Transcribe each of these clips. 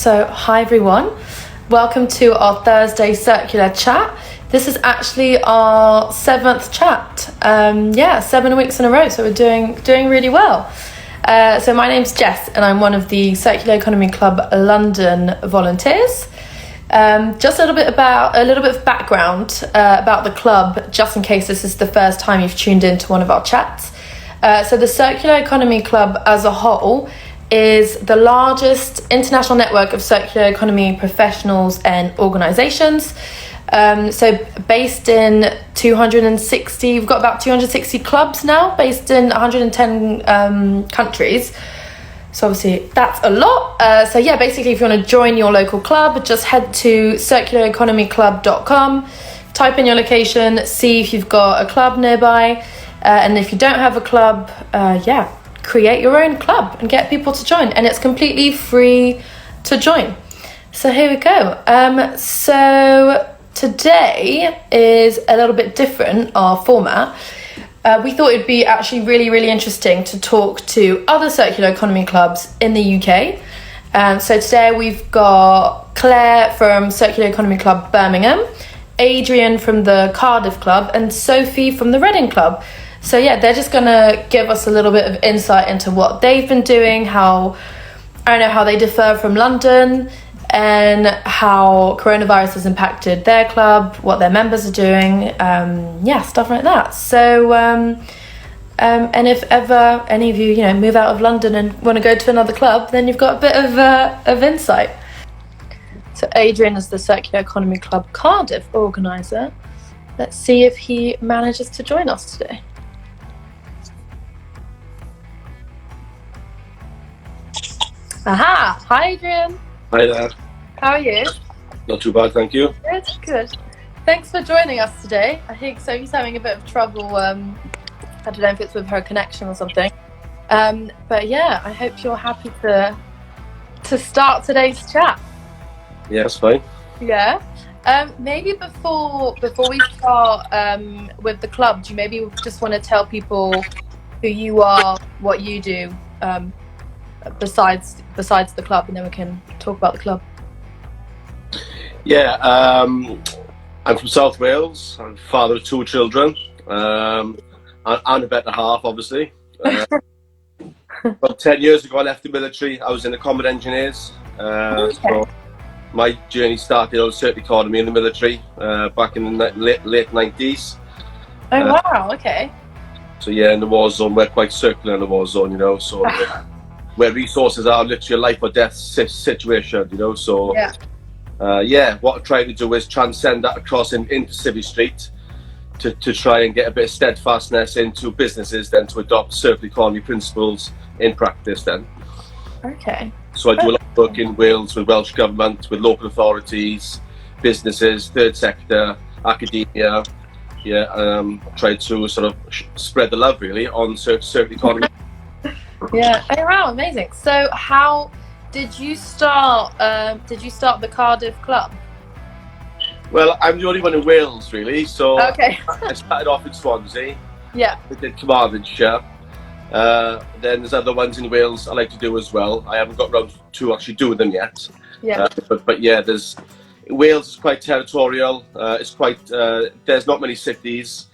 So, hi everyone. Welcome to our Thursday circular chat. This is actually our 7th chat. 7 weeks in a row, so we're doing really well. So my name's Jess, and I'm one of the Circular Economy Club London volunteers. Just a little bit of background about the club, just in case this is the first time you've tuned into one of our chats. So the Circular Economy Club as a whole is the largest international network of circular economy professionals and organisations. So based in 260, we've got about 260 clubs now, based in 110 countries. So obviously that's a lot. Basically if you want to join your local club, just head to circulareconomyclub.com, type in your location, see if you've got a club nearby. And if you don't have a club, create your own club and get people to join. And it's completely free to join. So here we go. So today is a little bit different, our format. We thought it'd be actually really, really interesting to talk to other circular economy clubs in the UK. So today we've got Claire from Circular Economy Club Birmingham, Adrian from the Cardiff Club, and Sophie from the Reading Club. So yeah, they're just gonna give us a little bit of insight into what they've been doing, how they differ from London, and how coronavirus has impacted their club, what their members are doing, stuff like that. So, and if ever any of you, move out of London and want to go to another club, then you've got a bit of insight. So Adrian is the Circular Economy Club Cardiff organiser. Let's see if he manages to join us today. Aha! Hi Adrian! Hi there. How are you? Not too bad, thank you. Good. Thanks for joining us today. I think Sophie's having a bit of trouble. I don't know if it's with her connection or something. But yeah, I hope you're happy to start today's chat. Yeah, that's fine. Yeah. Maybe before we start with the club, do you maybe just want to tell people who you are, what you do, besides the club, and then we can talk about the club. Yeah, I'm from South Wales. I'm father of 2 children. I'm a better half, obviously. About 10 years ago, I left the military. I was in the Combat Engineers. So my journey started on circular economy in the military back in the late 90s. Oh, wow, okay. So yeah, in the war zone, we're quite circular in the war zone, so where resources are literally a life or death situation, so what I try to do is transcend that across into Civvy Street to try and get a bit of steadfastness into businesses then to adopt circular economy principles in practice then. Okay. So I do a lot of work in Wales with Welsh Government, with local authorities, businesses, third sector, academia, try to sort of spread the love really on circular economy. Yeah. Oh wow, amazing. So how did you start the Cardiff Club? Well, I'm the only one in Wales really, so okay. I started off in Swansea. Yeah. I did Carmarthenshire. Then there's other ones in Wales I like to do as well. I haven't got round to actually doing them yet. Yeah. Wales is quite territorial. It's quite there's not many cities.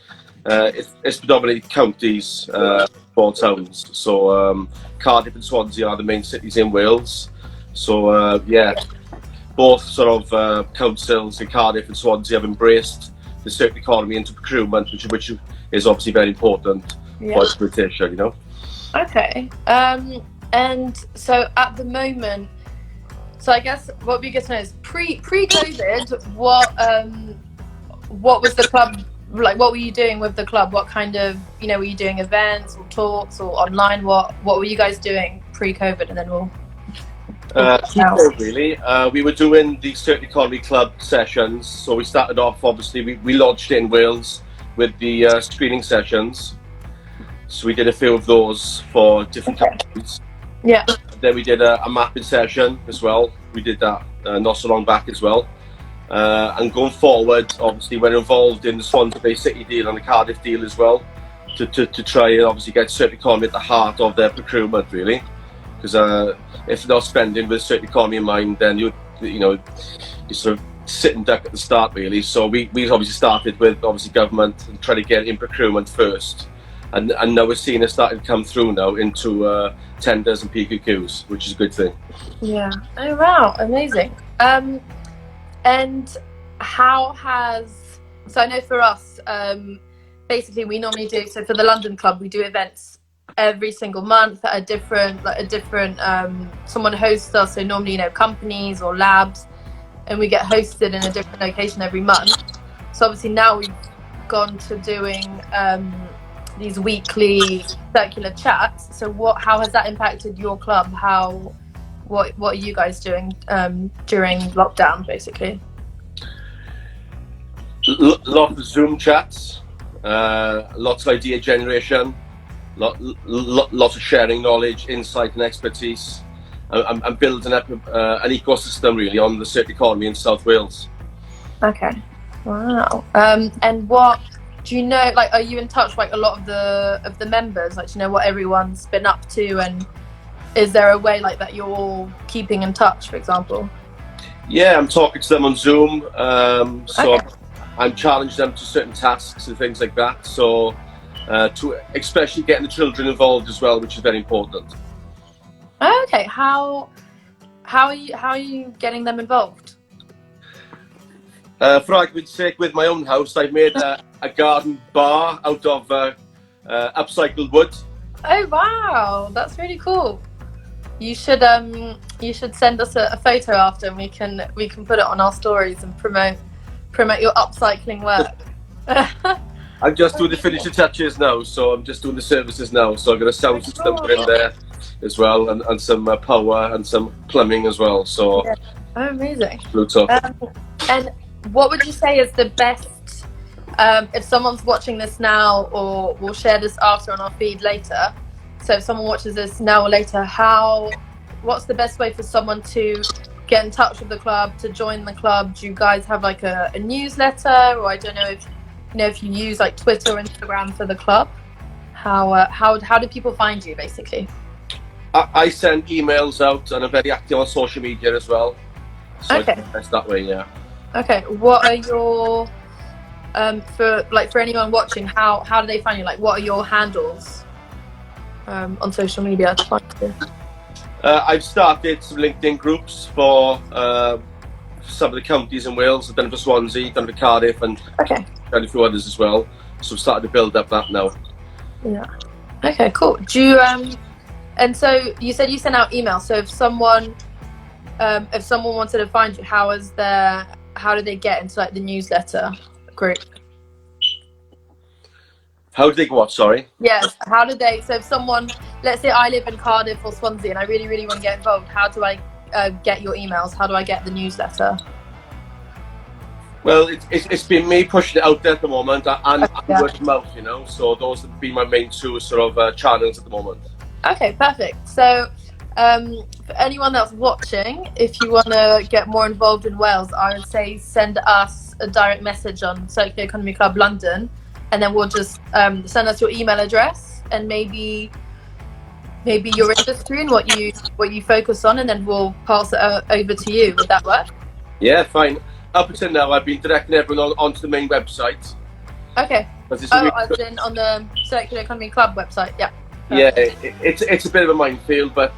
It's predominantly counties, 4 towns. So Cardiff and Swansea are the main cities in Wales. So both sort of councils in Cardiff and Swansea have embraced the circular economy into procurement, which is obviously very important for exploitation, Okay. And so at the moment, so I guess what we get to know is pre-COVID, what was the club like? What were you doing with the club? What kind of, were you doing events or talks or online? What were you guys doing pre-COVID? And then we'll really, we were doing the Circular Economy Club sessions. So we started off, obviously, we launched it in Wales with the screening sessions. So we did a few of those for different countries. Yeah. Then we did a mapping session as well. We did that not so long back as well. And going forward, obviously, we're involved in the Swansea Bay City deal and the Cardiff deal as well to try and obviously get circular economy at the heart of their procurement, really. because if they're not spending with a certain economy in mind, then you sort of sitting duck at the start really. So we obviously started with obviously government and try to get in procurement first, and now we're seeing it starting to come through now into tenders and PQQs, which is a good thing. Yeah. Oh wow, amazing. And how has, so I know for us, basically we normally do, so for the London Club we do events every single month at a different someone hosts us, so normally companies or labs, and we get hosted in a different location every month. So obviously now we've gone to doing these weekly circular chats. So how has that impacted your club? What are you guys doing during lockdown, basically? Lot of Zoom chats, lots of idea generation, lots of sharing knowledge, insight and expertise. I'm building up an ecosystem really on the circular economy in South Wales. Okay, wow. And what do you know? Like, are you in touch with a lot of the members? Like, do you know what everyone's been up to, and is there a way that you're keeping in touch, for example? Yeah, I'm talking to them on Zoom. So okay. I'm challenging them to certain tasks and things like that. So to especially getting the children involved as well, which is very important. Okay, how are you getting them involved? For argument's sake, with my own house, I've made a garden bar out of upcycled wood. Oh wow, that's really cool. You should send us a photo after, and we can put it on our stories and promote your upcycling work. I'm just doing the finishing touches now, so I'm just doing the services now. So I've got a sound system in there as well, and some power and some plumbing as well. So yeah. Oh, amazing. And what would you say is the best, if someone's watching this now, or we'll share this after on our feed later, so if someone watches this now or later, what's the best way for someone to get in touch with the club, to join the club? Do you guys have a newsletter, or I don't know if you use Twitter or Instagram for the club? How do people find you, basically? I send emails out, and I'm very active on social media as well. So okay. That's that way, yeah. Okay, what are your for anyone watching, how do they find you? What are your handles on social media to find you? I've started some LinkedIn groups for some of the counties in Wales. I've done it for Swansea, done it for Cardiff, and done a few others as well. So I've started to build up that now. Yeah. Okay, cool. Do you and so you said you sent out emails. So if someone wanted to find you, how do they get into the newsletter group? How do they go what, sorry? Yes, how do they, so if someone, let's say I live in Cardiff or Swansea and I really, really want to get involved, how do I get your emails? How do I get the newsletter? Well, it's been me pushing it out there at the moment, and word of mouth, so those have been my main two sort of channels at the moment. Okay, perfect. So for anyone that's watching, if you want to get more involved in Wales, I would say send us a direct message on Circular Economy Club London, and then we'll just send us your email address and maybe your industry and what you focus on, and then we'll pass it over to you. Would that work? Yeah, fine. Up until now, I've been directing everyone onto the main website. Okay. As in on the Circular Economy Club website, yeah. Yeah, it's a bit of a minefield, but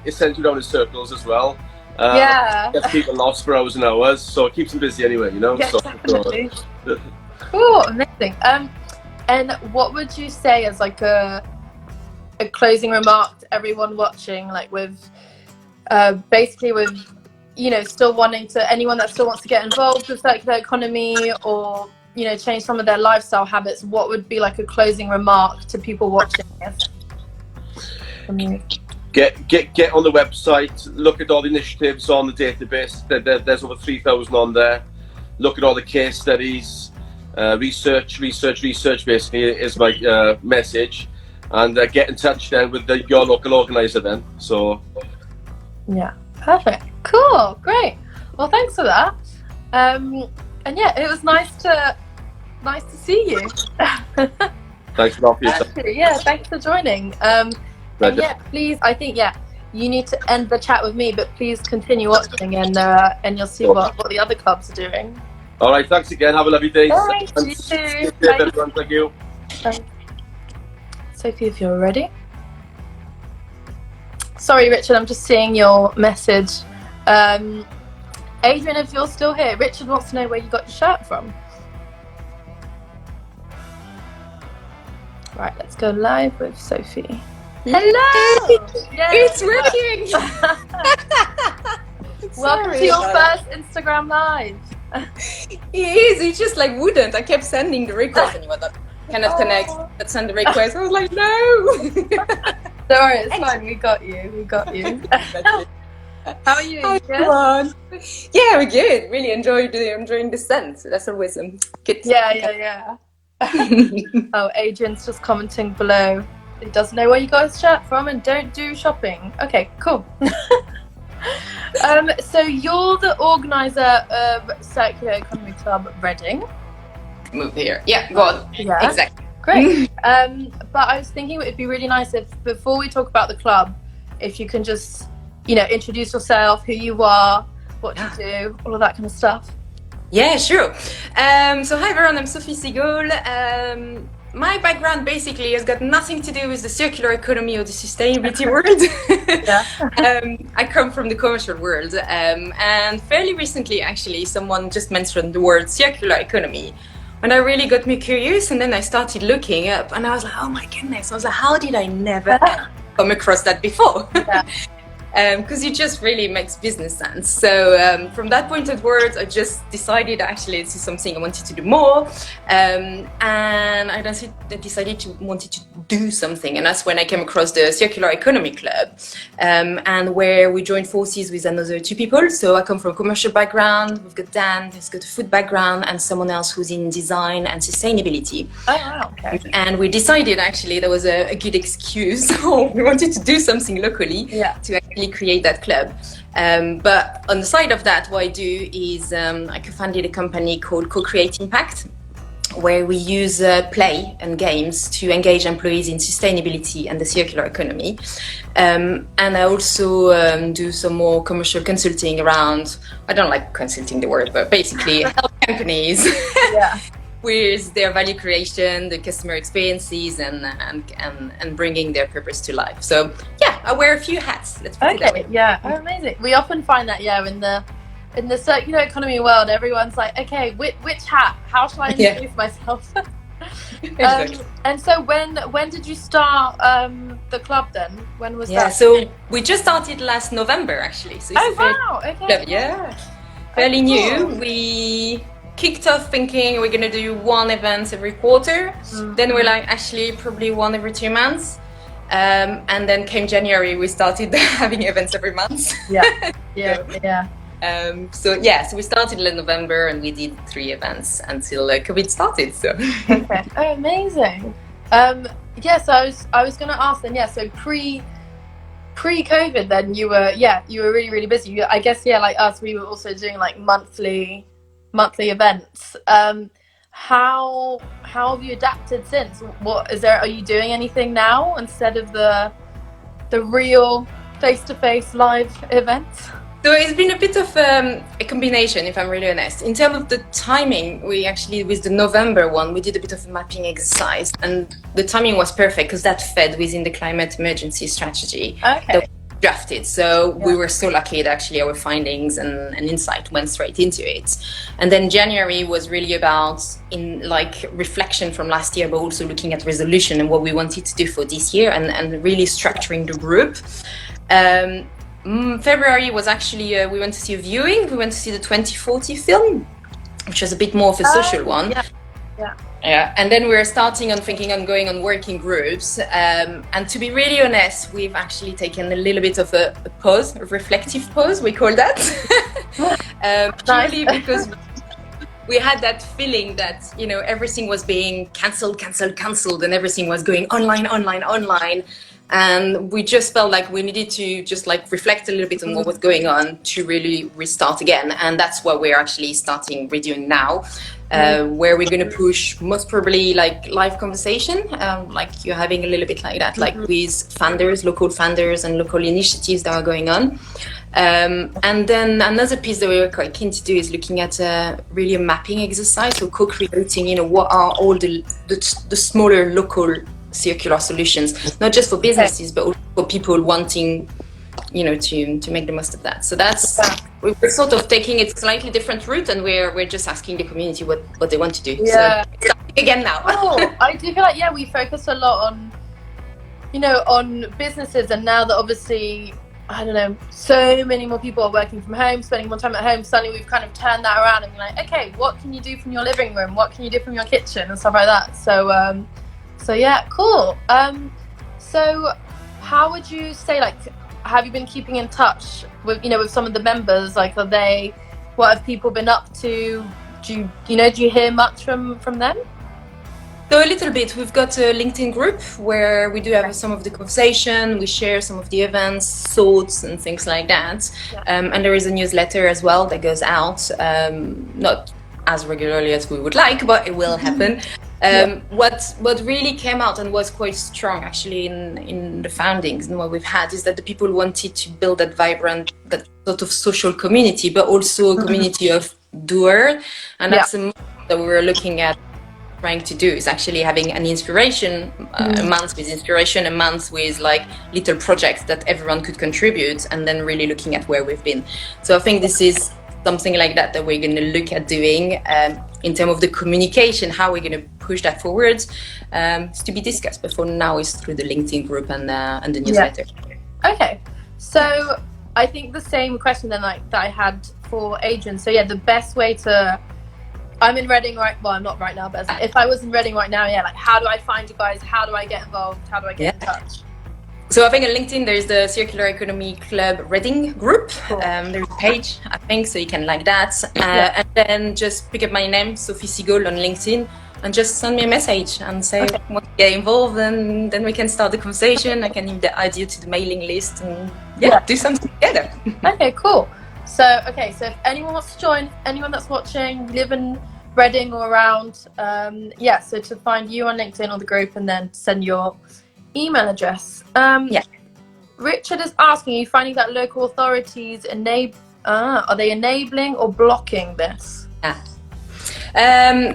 it sends you down in circles as well. Yeah. Gets people lost for hours and hours, so it keeps them busy anyway, Yes, definitely. Cool, amazing. And what would you say as a closing remark to everyone watching, with basically with still wanting to, anyone that still wants to get involved with circular economy, or change some of their lifestyle habits? What would be a closing remark to people watching this? Get on the website, look at all the initiatives on the database. There's over 3,000 on there. Look at all the case studies, research basically is my message, and get in touch then with your local organizer then. So yeah, perfect, cool, great. Well, thanks for that. And yeah, it was nice to see you. Thanks a lot for your time. Yeah, thanks for joining. And yeah, please, I think you need to end the chat with me, but please continue watching, and you'll see what the other clubs are doing. All right, thanks again. Have a lovely day. Thanks, you too. Everyone. Thank you. Sophie, if you're ready. Sorry, Richard, I'm just seeing your message. Adrian, if you're still here, Richard wants to know where you got your shirt from. Right, let's go live with Sophie. Hello! It's working! Welcome to your first Instagram live. It is, it just like wouldn't. I kept sending the request and you were like, cannot connect, let's send the request. I was like, no! Don't worry, it's fine, we got you. How are you? Good? Yeah, we're good. Really enjoying the scent. So that's always good. Yeah. Oh, Adrian's just commenting below. He doesn't know where you got his shirt from and don't do shopping. Okay, cool. So you're the organizer of Circular Economy Club Reading. Move here. Yeah, go on. Yeah. Exactly. Great. But I was thinking it'd be really nice if, before we talk about the club, if you can just, introduce yourself, who you are, what you do, all of that kind of stuff. Yeah, sure. So hi everyone, I'm Sophie Sigol. My background basically has got nothing to do with the circular economy or the sustainability world. I come from the commercial world, and fairly recently actually someone just mentioned the word circular economy. And that really got me curious, and then I started looking up and I was like, oh my goodness, I was like, how did I never come across that before? Because it just really makes business sense. So from that point onwards, I just decided actually this is something I wanted to do more, and I decided wanted to do something, and that's when I came across the Circular Economy Club, and where we joined forces with another two people. So I come from a commercial background, we've got Dan, who's got a food background, and someone else who's in design and sustainability. Oh wow, okay. And we decided actually there was a good excuse, so we wanted to do something locally to actually create that club. But on the side of that, what I do is I co-founded a company called Co-Create Impact, where we use play and games to engage employees in sustainability and the circular economy. And I also do some more commercial consulting around, I don't like consulting the word, but basically help companies with their value creation, the customer experiences, and bringing their purpose to life. So yeah, I wear a few hats. Let's put it that way. Yeah, amazing. We often find that in the circular economy world, everyone's like, okay, which hat? How shall I introduce myself? And so when did you start the club then? When was that? So we just started last November actually. So it's fairly new. We kicked off thinking we're going to do one event every quarter. Then we're like, actually probably one every 2 months. And then came January, we started having events every month. So we started in November and we did 3 events until COVID started. So okay. Oh, amazing. So I was going to ask then. So pre-COVID, then you were really, really busy. I guess like us, we were also doing like monthly events. How have you adapted since? Are you doing anything now instead of the real face-to-face live events? So it's been a bit of a combination, if I'm really honest. In terms of the timing, we actually, with the November one, we did a bit of a mapping exercise, and the timing was perfect because that fed within the climate emergency strategy that we drafted. So we were so lucky that actually our findings and insight went straight into it. And then January was really about reflection from last year, but also looking at resolution and what we wanted to do for this year, and really structuring the group. February was actually, we went to see a viewing. We went to see the 2040 film, which was a bit more of a social one. And then we're starting on thinking on going on working groups. And to be really honest, we've actually taken a little bit of a pause, a reflective pause, we call that. Purely because we had that feeling that, everything was being cancelled, and everything was going online. And we just felt like we needed to just reflect a little bit on what was going on to really restart again. And that's what we're actually redoing now. where we're going to push most probably like live conversation, like you're having a little bit like that, like with funders, local funders and local initiatives that are going on. And then another piece that we were quite keen to do is looking at really a mapping exercise, so co-creating, you know, what are all the smaller local circular solutions, not just for businesses, but also for people wanting, you know, to make the most of that. So that's, we're sort of taking it slightly different route, and we're just asking the community what they want to do. Yeah. So starting again now. Oh, I do feel like, yeah, we focus a lot on, you know, on businesses, and now that obviously, I don't know, so many more people are working from home, spending more time at home, suddenly we've kind of turned that around and been like, okay, what can you do from your living room? What can you do from your kitchen and stuff like that? So yeah, cool. So how would you say, like, have you been keeping in touch with, you know, with some of the members? Like, what have people been up to? Do you hear much from them? So a little bit. We've got a LinkedIn group where we do have some of the conversation. We share some of the events, thoughts, and things like that. Yeah. And there is a newsletter as well that goes out, not as regularly as we would like, but it will happen. What really came out and was quite strong actually in the foundings and what we've had is that the people wanted to build that vibrant, that sort of social community, but also a community of doer. And that's a model that we were looking at trying to do, is actually having an inspiration, a month with inspiration, a month with like little projects that everyone could contribute, and then really looking at where we've been. So I think this is something like that we're going to look at doing in terms of the communication, how we're going to push that forward. It's to be discussed, but for now it's through the LinkedIn group and the newsletter. Yeah. Okay, so I think the same question then like that I had for Adrian. So yeah, the best way to, I'm in Reading well, I'm not right now, but if I was in Reading right now, yeah, like how do I find you guys? How do I get involved? How do I get in touch? So I think on LinkedIn there's the Circular Economy Club Reading group. Cool. There's a page, I think, so you can like that. And then just pick up my name, Sophie Seagull, on LinkedIn, and just send me a message and say, want to get involved, and then we can start the conversation. I can add you to the mailing list and do something together. Okay, cool. So if anyone wants to join, anyone that's watching, live in Reading or around, so to find you on LinkedIn or the group, and then send your email address. Richard is asking, are you finding that local authorities are they enabling or blocking this?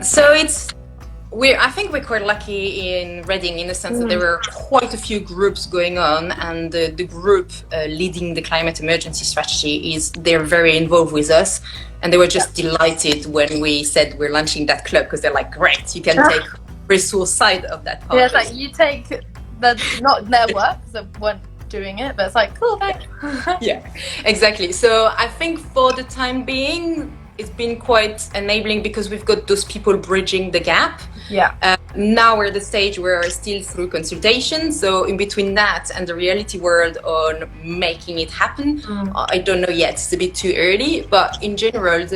So I think we're quite lucky in Reading in the sense that there were quite a few groups going on, and the group leading the climate emergency strategy they're very involved with us, and they were just delighted when we said we're launching that club, because they're like, great, you can take resource side of that part. Yeah, it's like you take not their work because they weren't doing it, but it's like, cool, thanks. Yeah, exactly. So I think for the time being it's been quite enabling, because we've got those people bridging the gap. Now we're at the stage where we're still through consultation, so in between that and the reality world on making it happen, I don't know yet, it's a bit too early, but in general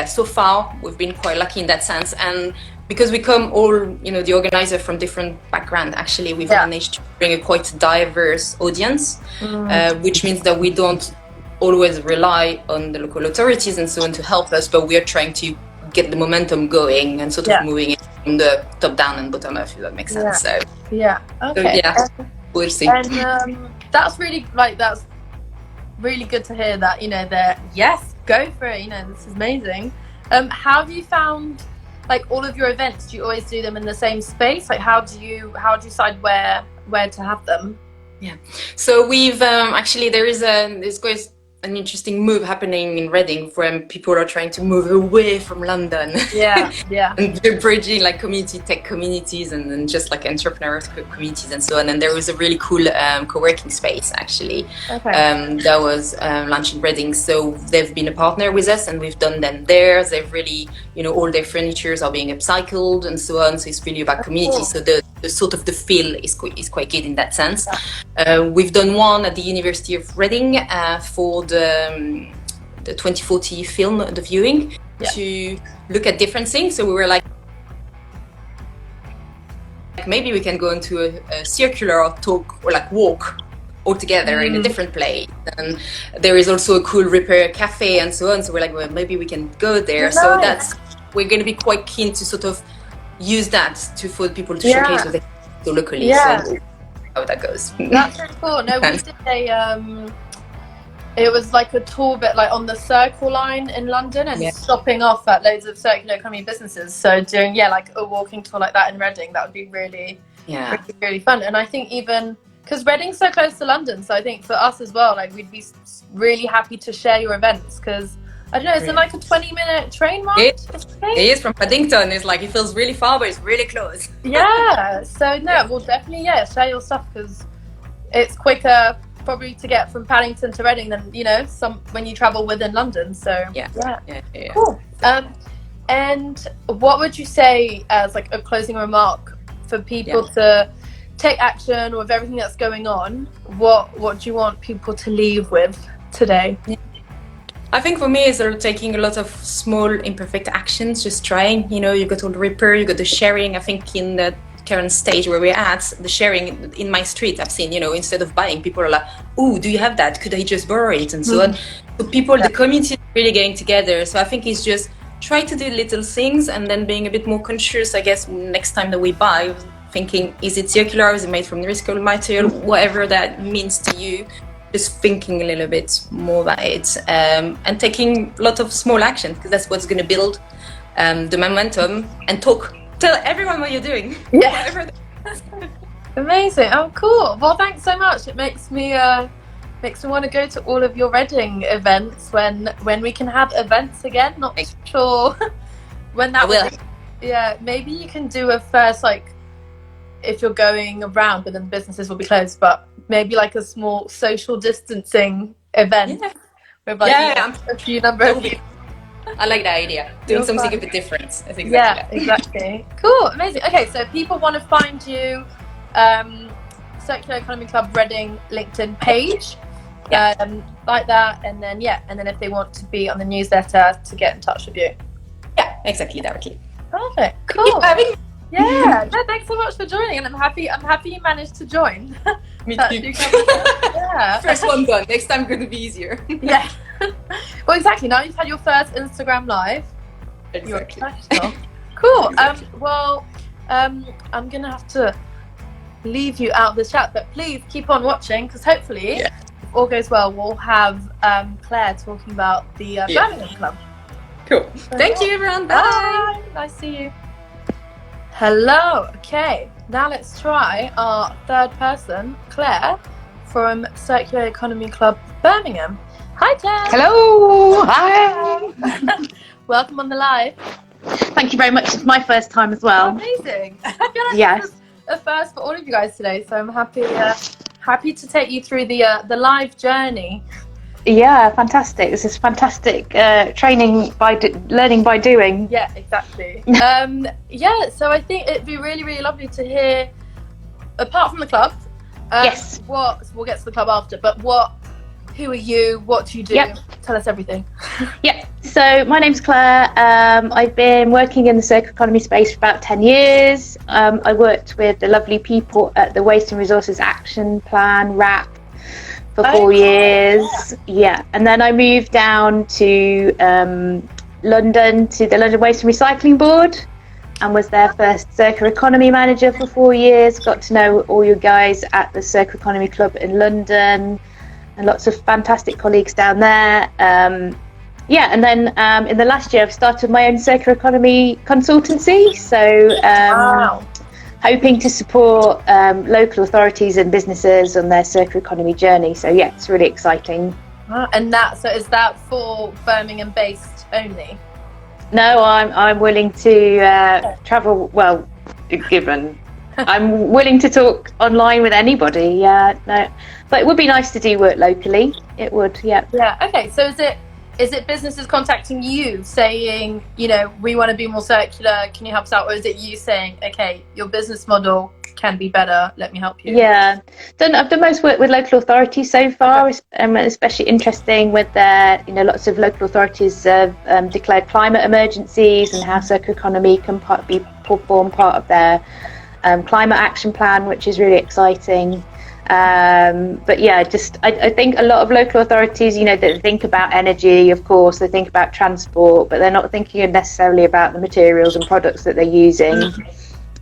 so far we've been quite lucky in that sense. And because we come all, the organizer from different background, actually we've managed to bring a quite diverse audience, which means that we don't always rely on the local authorities and so on to help us, but we are trying to get the momentum going and sort of moving it from the top down and bottom up, if that makes sense. We'll see. And that's really good to hear that, they're go for it, this is amazing. How have you found like all of your events? Do you always do them in the same space? Like how do you decide where to have them? So we've actually there's quite an interesting move happening in Reading when people are trying to move away from London. And they're bridging like tech communities and just like entrepreneur communities and so on. And there was a really cool co-working space actually that was launched in Reading. So they've been a partner with us, and we've done them there. They've really, all their furnitures are being upcycled and so on. So it's really about community. Cool. So the sort of the feel is quite good in that sense. We've done one at the University of Reading for the 2040 film, the viewing, to look at different things. So we were like maybe we can go into a circular talk or like walk all together in a different place. And there is also a cool repair cafe and so on. So we're like, well, maybe we can go there. Nice. So we're going to be quite keen to sort of use that for people to showcase what they do locally. Yeah. So how that goes. That's really cool. No, we did it was like a tour bit like on the Circle line in London and stopping off at loads of circular economy businesses. So doing like a walking tour like that in Reading, that would be really really fun. And I think even because Reading's so close to London, so I think for us as well, like we'd be really happy to share your events because I don't know, it's in like a 20-minute train ride. It is from Paddington. It's like it feels really far, but it's really close. Yeah. So no, we'll definitely share your stuff because it's quicker probably to get from Paddington to Reading than when you travel within London. So yeah. Cool. And what would you say as like a closing remark for people to take action with everything that's going on? What do you want people to leave with today? I think for me, it's sort of taking a lot of small imperfect actions, just trying. You got all the repair, you got the sharing. I think in the current stage where we're at, the sharing in my street, I've seen, instead of buying, people are like, "Oh, do you have that? Could I just borrow it?" and so on. So people, the community is really getting together. So I think it's just try to do little things and then being a bit more conscious, I guess, next time that we buy, thinking, is it circular? Is it made from recycled material? Whatever that means to you. Just thinking a little bit more about it and taking a lot of small actions because that's what's going to build the momentum and tell everyone what you're doing. Yeah. Amazing. Oh, cool. Well, thanks so much. It makes me want to go to all of your Reading events when we can have events again. Not sure when that will. Yeah, maybe you can do a first if you're going around, but then businesses will be closed. But maybe like a small social distancing event with a few number of people. I like that idea. Doing something a bit different. I think exactly. Cool, amazing. Okay, so if people want to find you, Circular Economy Club Reading LinkedIn page, like that, and then if they want to be on the newsletter to get in touch with you. Yeah, exactly, directly. Perfect. Cool. Yeah, no, thanks so much for joining, and I'm happy you managed to join. Me too. First one done. Next time going to be easier. Yeah. Well, exactly. Now you've had your first Instagram live. Exactly. Cool. I'm gonna have to leave you out of the chat, but please keep on watching because hopefully, if all goes well, we'll have Claire talking about the Birmingham Club. Cool. Thank you, everyone. Bye. Nice to see you. Hello. Okay, now let's try our third person, Claire, from Circular Economy Club Birmingham. Hi, Claire. Hello. Hi. Welcome on the live. Thank you very much. It's my first time as well. Amazing. I feel like this is a first for all of you guys today, so I'm happy to take you through the live journey. Yeah, fantastic. This is fantastic training learning by doing. Yeah, exactly. So I think it'd be really, really lovely to hear, apart from the club, we'll get to the club after, but who are you? What do you do? Tell us everything. So my name's Claire. I've been working in the circular economy space for about 10 years. I worked with the lovely people at the Waste and Resources Action Plan, WRAP, for 4 years. And then I moved down to London to the London Waste and Recycling Board and was their first circular economy manager for 4 years. Got to know all you guys at the Circular Economy Club in London and lots of fantastic colleagues down there. And then in the last year I've started my own circular economy consultancy. So hoping to support local authorities and businesses on their circular economy journey. So it's really exciting. And is that for Birmingham based only? No, I'm willing to travel. Well, given I'm willing to talk online with anybody. But it would be nice to do work locally. It would. Yeah. Okay. So is it businesses contacting you saying, we want to be more circular, can you help us out? Or is it you saying, okay, your business model can be better, let me help you? I've done most work with local authorities so far, especially interesting with their, lots of local authorities have declared climate emergencies and how circular economy can form part of their climate action plan, which is really exciting. But yeah, I think a lot of local authorities, they think about energy, of course, they think about transport, but they're not thinking necessarily about the materials and products that they're using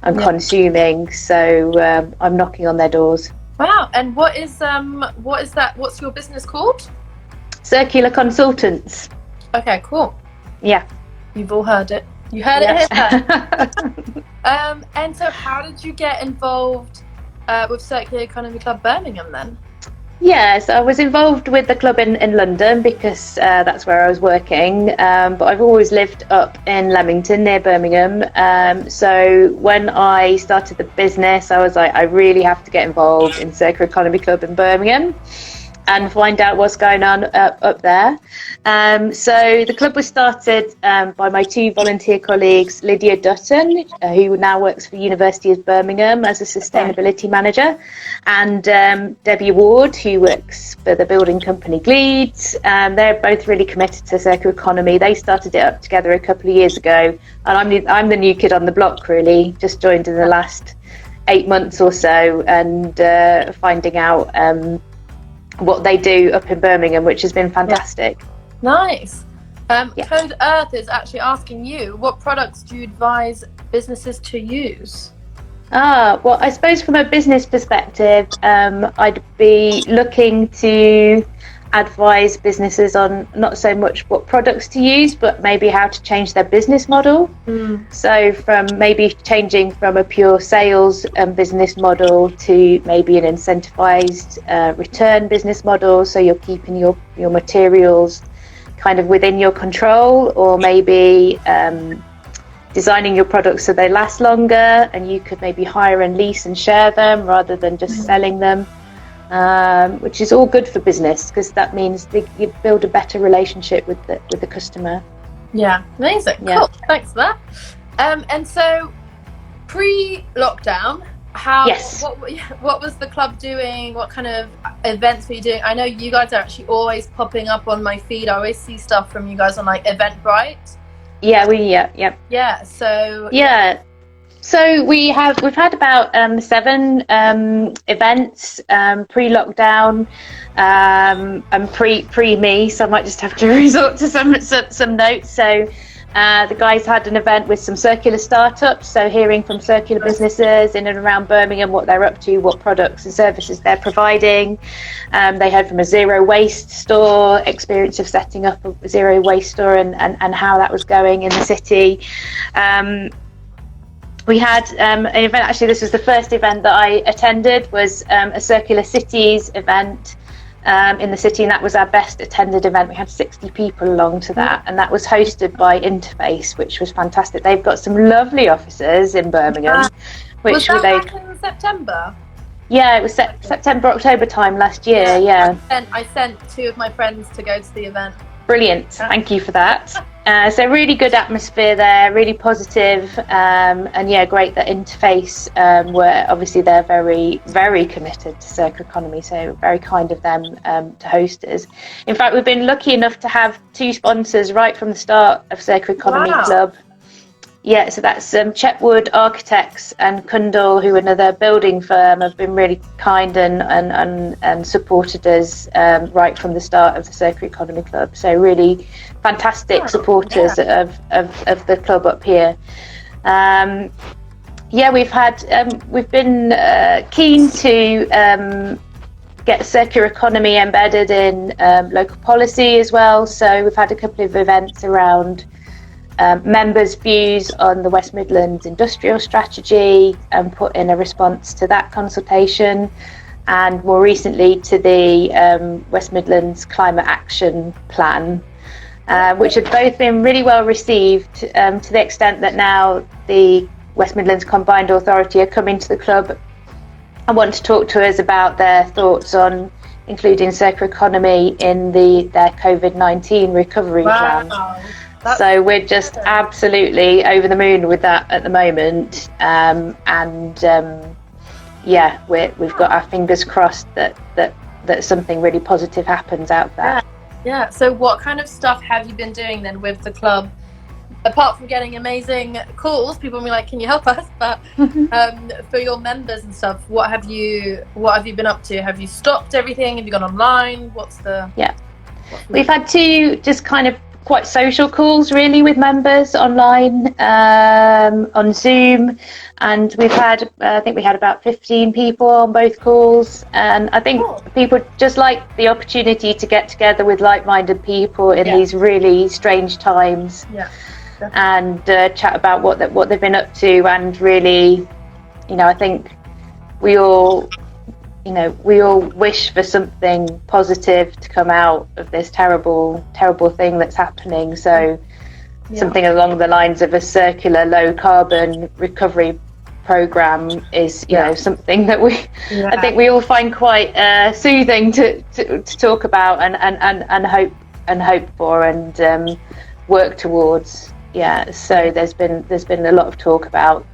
and consuming. So I'm knocking on their doors. Wow. And what is that? What's your business called? Circular Consultants. Okay, cool. Yeah. You've all heard it. You heard it here. And so how did you get involved with Circular Economy Club Birmingham then? Yeah, so I was involved with the club in London because that's where I was working, but I've always lived up in Leamington near Birmingham. So when I started the business, I was like, I really have to get involved in Circular Economy Club in Birmingham and find out what's going on up there. So the club was started by my two volunteer colleagues, Lydia Dutton, who now works for the University of Birmingham as a sustainability manager, and Debbie Ward, who works for the building company Gleeds. They're both really committed to circular economy. They started it up together a couple of years ago, and I'm the new kid on the block, really, just joined in the last 8 months or so, and finding out what they do up in Birmingham, which has been fantastic. Nice. Code Earth is actually asking you, what products do you advise businesses to use? Well, I suppose from a business perspective, I'd be looking to advise businesses on not so much what products to use, but maybe how to change their business model. So from maybe changing from a pure sales business model to maybe an incentivized return business model, so you're keeping your materials kind of within your control, or maybe designing your products so they last longer and you could maybe hire and lease and share them rather than just selling them, which is all good for business because that means you build a better relationship with the customer. Yeah, amazing. Yeah. Cool, thanks for that. And so pre-lockdown, what was the club doing? What kind of events were you doing? I know you guys are actually always popping up on my feed. I always see stuff from you guys on like Eventbrite. Yeah. So we've had about 7 events pre-lockdown and pre me, so I might just have to resort to some notes. So the guys had an event with some circular startups, so hearing from circular businesses in and around Birmingham what they're up to, what products and services they're providing. They heard from a zero waste store, experience of setting up a zero waste store and how that was going in the city. We had an event, actually this was the first event that I attended, was a Circular Cities event in the city, and that was our best attended event. We had 60 people along to that, and that was hosted by Interface, which was fantastic. They've got some lovely offices in Birmingham. Was that back in September? Yeah, it was September, October time last year, I sent 2 of my friends to go to the event. Brilliant, thank you for that. So really good atmosphere there, really positive, and yeah, great that Interface were obviously they're very, very committed to circular economy, so very kind of them to host us. In fact, we've been lucky enough to have 2 sponsors right from the start of Circular Economy Club. Yeah, so that's Chetwood Architects and Kundal, who are another building firm, have been really kind and supported us right from the start of the Circular Economy Club. So really fantastic supporters of the club up here. We've been keen to get circular economy embedded in local policy as well. So we've had a couple of events around members' views on the West Midlands industrial strategy and put in a response to that consultation, and more recently to the West Midlands Climate Action Plan, which have both been really well received to the extent that now the West Midlands Combined Authority are coming to the club and want to talk to us about their thoughts on including circular economy in their COVID-19 recovery plan. So we're just absolutely over the moon with that at the moment, we've got our fingers crossed that something really positive happens out of that. Yeah. So what kind of stuff have you been doing then with the club apart from getting amazing calls, people will be like, "Can you help us?" But for your members and stuff, what have you been up to? Have you stopped everything? Have you gone online? We've had 2 just kind of quite social calls really with members online, on Zoom, and we've had I think we had about 15 people on both calls, and I think people just like the opportunity to get together with like-minded people in these really strange times, and chat about what they've been up to, and really, I think we all wish for something positive to come out of this terrible thing that's happening. So something along the lines of a circular low carbon recovery program is, something that I think we all find quite soothing to talk about and hope for and work towards. So there's been a lot of talk about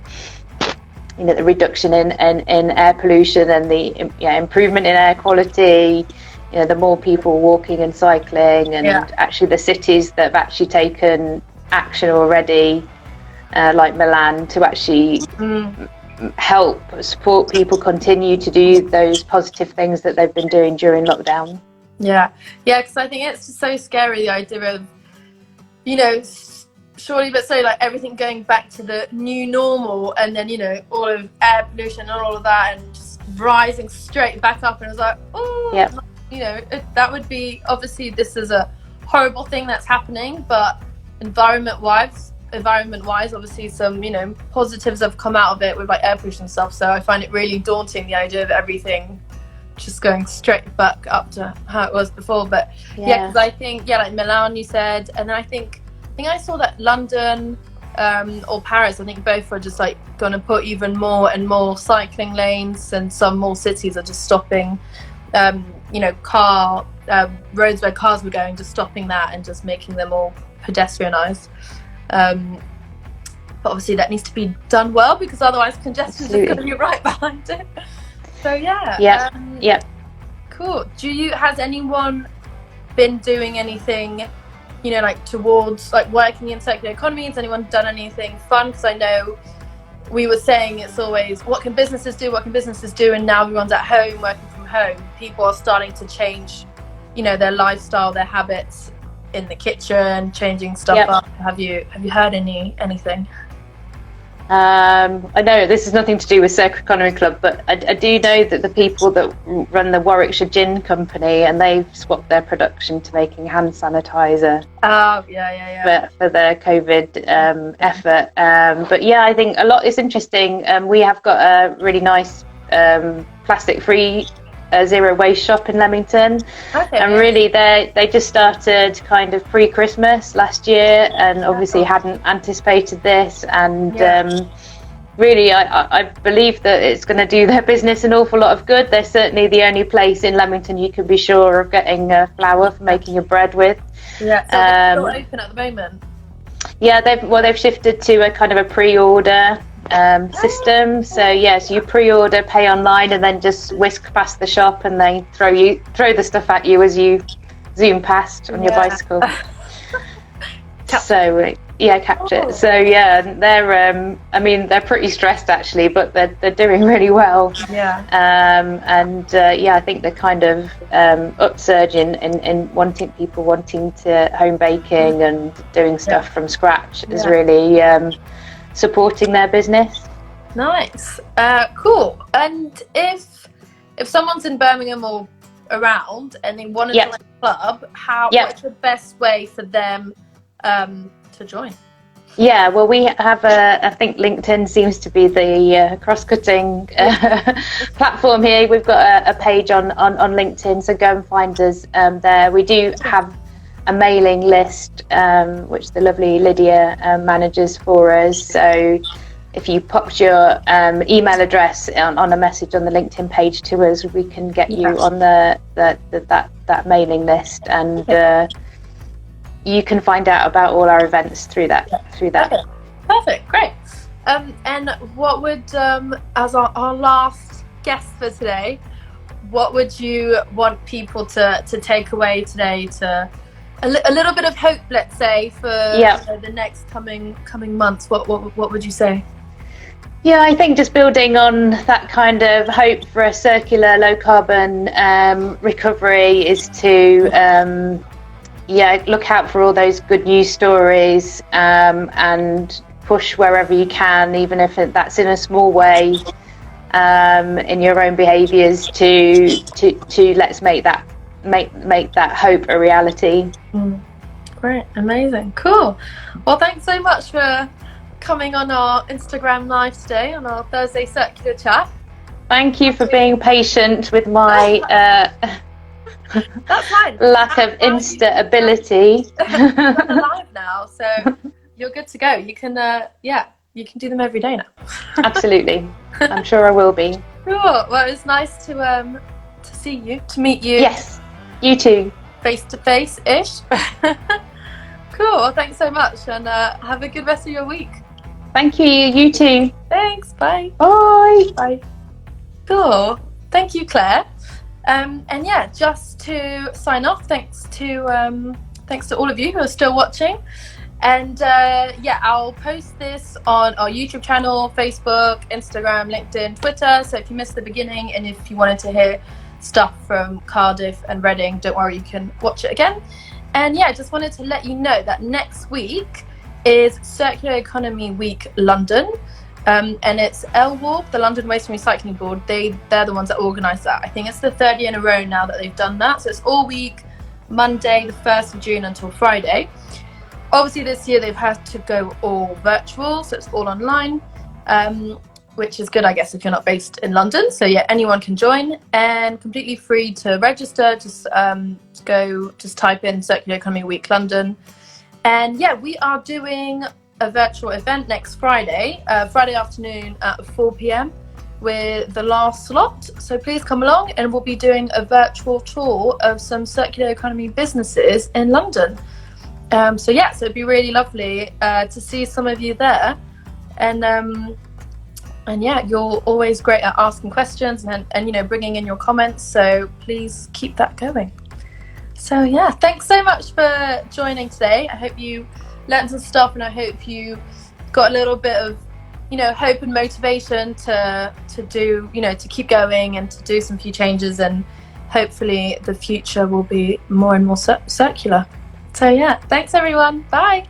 the reduction in air pollution and the improvement in air quality, the more people walking and cycling, and actually the cities that have actually taken action already, like Milan, to actually help support people continue to do those positive things that they've been doing during lockdown. Because I think it's just so scary, the idea of surely but so like everything going back to the new normal, and then all of air pollution and all of that, and just rising straight back up, and it's like that would be, obviously this is a horrible thing that's happening, but environment wise obviously some positives have come out of it with like air pollution and stuff. So I find it really daunting, the idea of everything just going straight back up to how it was before. But because I think like Milan you said, and then I think I saw that London or Paris, I think both are just like going to put even more and more cycling lanes, and some more cities are just stopping roads where cars were going, just stopping that and just making them all pedestrianised. But obviously that needs to be done well, because otherwise congestion is going to be right behind it. So cool. Has anyone been doing anything like towards like working in circular economy? Has anyone done anything fun? Because I know we were saying it's always what can businesses do, and now everyone's at home working from home. People are starting to change their lifestyle, their habits in the kitchen, changing stuff up. Have you heard anything? I know this has nothing to do with Circular Economy Club, but I do know that the people that run the Warwickshire Gin Company, and they've swapped their production to making hand sanitizer. For their COVID effort. But I think a lot is interesting. We have got a really nice plastic-free zero waste shop in Leamington, and really they just started kind of pre-Christmas last year, and obviously hadn't anticipated this, and really I believe that it's going to do their business an awful lot of good. They're certainly the only place in Leamington you can be sure of getting flour for making your bread with. So they're still open at the moment? They've shifted to a kind of a pre-order system. So you pre-order, pay online, and then just whisk past the shop, and they throw the stuff at you as you zoom past on your bicycle. Capture it. So they're pretty stressed actually, but they're doing really well. I think they're kind of upsurge in wanting to home baking and doing stuff from scratch is really supporting their business. Nice. Cool. And if someone's in Birmingham or around and they want to join the club, what's the best way for them to join? We have I think LinkedIn seems to be the cross-cutting platform here. We've got a page on LinkedIn, so go and find us there. We do have a mailing list which the lovely Lydia manages for us. So if you popped your email address on a message on the LinkedIn page to us, we can get you on that mailing list, and you can find out about all our events through that. Okay. Perfect, great. And what would, as our last guest for today, what would you want people to take away today to a little bit of hope, let's say, for Yeah. the next coming months. What would you say? Yeah, I think just building on that kind of hope for a circular, low carbon recovery is to look out for all those good news stories and push wherever you can, even if that's in a small way, in your own behaviours to let's make that hope a reality. Great, amazing, cool. Well, thanks so much for coming on our Instagram live today on our Thursday circular chat. Thank you for being patient with my That's fine. lack of Insta ability. We're live now, so you're good to go. You can you can do them every day now. Absolutely, I'm sure I will be. Cool. Well, it was nice to see you, to meet you. Yes, you too. Face to face ish. Cool. Well, thanks so much, and have a good rest of your week. Thank you. You too. Thanks. Bye. Bye. Bye. Cool. Thank you, Claire. And yeah, just to sign off, thanks to all of you who are still watching. And I'll post this on our YouTube channel, Facebook, Instagram, LinkedIn, Twitter. So if you missed the beginning and if you wanted to hear stuff from Cardiff and Reading, don't worry, you can watch it again. And yeah, just wanted to let you know that next week is Circular Economy Week London. And it's LWARB, the London Waste and Recycling Board. They're the ones that organise that. I think it's the third year in a row now that they've done that. So it's all week, Monday, the 1st of June until Friday. Obviously this year they've had to go all virtual, so it's all online, which is good, I guess, if you're not based in London. So yeah, anyone can join and completely free to register. Just type in Circular Economy Week London. And yeah, we are doing a virtual event next Friday afternoon at 4 p.m. with the last slot. So please come along, and we'll be doing a virtual tour of some circular economy businesses in London. So it'd be really lovely to see some of you there. And yeah, you're always great at asking questions and bringing in your comments. So please keep that going. So yeah, thanks so much for joining today. I hope you learned some stuff, and I hope you got a little bit of hope and motivation to do to keep going and to do some few changes, and hopefully the future will be more and more circular. So yeah, thanks everyone. Bye.